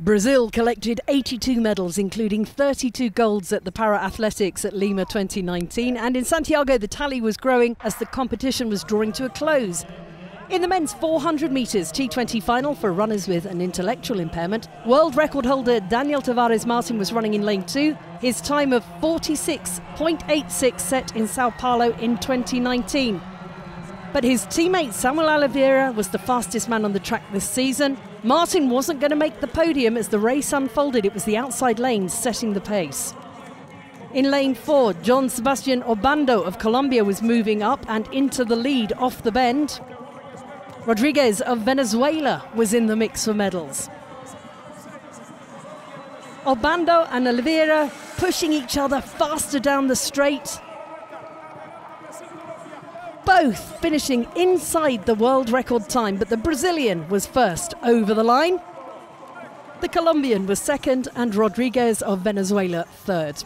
Brazil collected 82 medals, including 32 golds at the Para-Athletics at Lima 2019, and in Santiago the tally was growing as the competition was drawing to a close. In the men's 400 metres T20 final for runners with an intellectual impairment, world record holder Daniel Tavares Martin was running in lane 2, his time of 46.86 set in Sao Paulo in 2019. But his teammate Samuel Oliveira was the fastest man on the track this season. Martin wasn't going to make the podium as the race unfolded. It was the outside lanes setting the pace. In lane 4, John Sebastian Obando of Colombia was moving up and into the lead off the bend. Rodriguez of Venezuela was in the mix for medals. Obando and Oliveira pushing each other faster down the straight, both finishing inside the world record time, but the Brazilian was first over the line. The Colombian was second and Rodriguez of Venezuela third.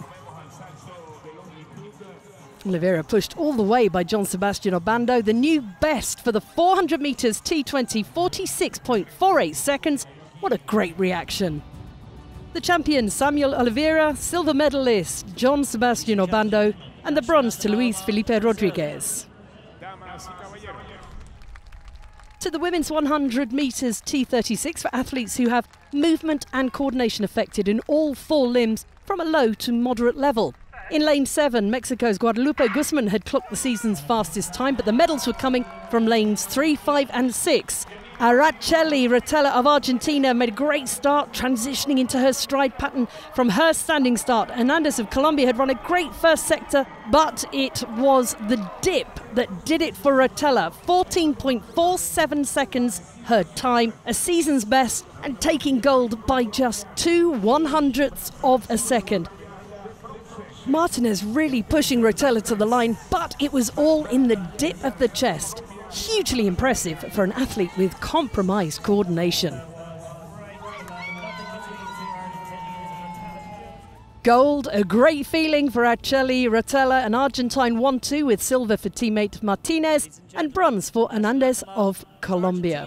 Oliveira pushed all the way by John Sebastian Obando, the new best for the 400 metres T20, 46.48 seconds. What a great reaction. The champion Samuel Oliveira, silver medalist John Sebastian Obando, and the bronze to Luis Felipe Rodriguez. To the women's 100 metres T36 for athletes who have movement and coordination affected in all 4 limbs from a low to moderate level. In lane 7, Mexico's Guadalupe Guzman had clocked the season's fastest time, but the medals were coming from lanes 3, 5 and 6. Araceli Rotella of Argentina made a great start, transitioning into her stride pattern from her standing start. Hernandez of Colombia had run a great first sector, but it was the dip that did it for Rotella. 14.47 seconds her time, a season's best, and taking gold by just 2/100ths of a second. Martinez really pushing Rotella to the line, but it was all in the dip of the chest. Hugely impressive for an athlete with compromised coordination. Gold, a great feeling for Araceli Rotella, an Argentine 1-2 with silver for teammate Martinez, and bronze for Hernandez of Colombia.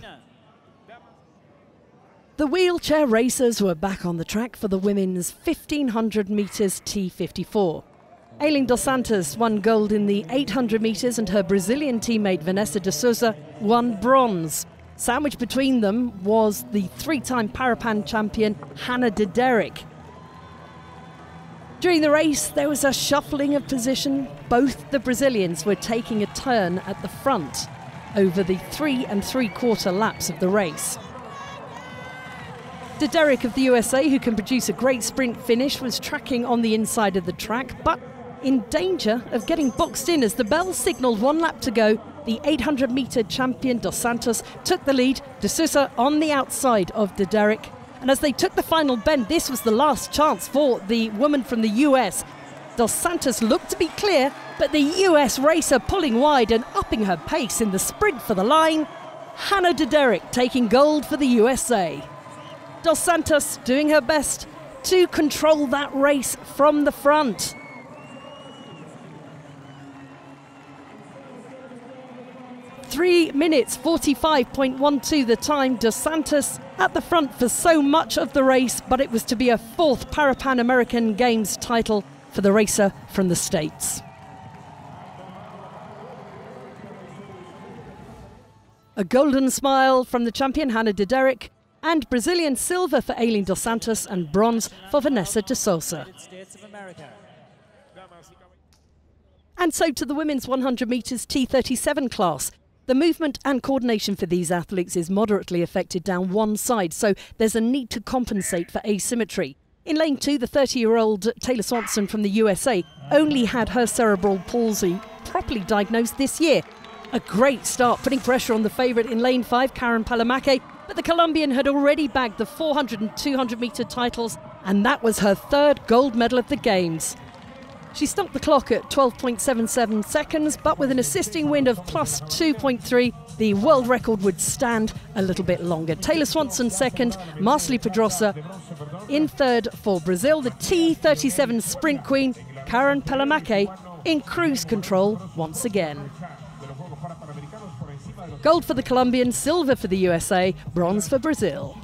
The wheelchair racers were back on the track for the women's 1500 metres T54. Aileen dos Santos won gold in the 800 metres and her Brazilian teammate Vanessa de Souza won bronze. Sandwiched between them was the 3-time Parapan champion Hannah de Derek. During the race there was a shuffling of position. Both the Brazilians were taking a turn at the front over the 3 3/4 laps of the race. De Derek of the USA, who can produce a great sprint finish, was tracking on the inside of the track, but in danger of getting boxed in as the bell signalled 1 lap to go. The 800-metre champion Dos Santos took the lead, de Souza on the outside of De Derek. And as they took the final bend, this was the last chance for the woman from the US. Dos Santos looked to be clear, but the US racer pulling wide and upping her pace in the sprint for the line. Hannah de Derek taking gold for the USA. Dos Santos doing her best to control that race from the front. Three minutes 45.12 the time. Dos Santos at the front for so much of the race, but it was to be a 4th Parapan American Games title for the racer from the States. A golden smile from the champion Hannah de Derek, and Brazilian silver for Aileen dos Santos and bronze for Vanessa de Souza. And so to the women's 100 metres T37 class. The movement and coordination for these athletes is moderately affected down one side, so there's a need to compensate for asymmetry. In lane 2, the 30-year-old Taylor Swanson from the USA only had her cerebral palsy properly diagnosed this year. A great start, putting pressure on the favourite in lane 5, Karen Palamake, but the Colombian had already bagged the 400 and 200 metre titles, and that was her 3rd gold medal of the Games. She stopped the clock at 12.77 seconds, but with an assisting wind of plus 2.3, the world record would stand a little bit longer. Taylor Swanson second, Marceli Pedrosa in third for Brazil. The T37 sprint queen, Karen Palamake, in cruise control once again. Gold for the Colombian, silver for the USA, bronze for Brazil.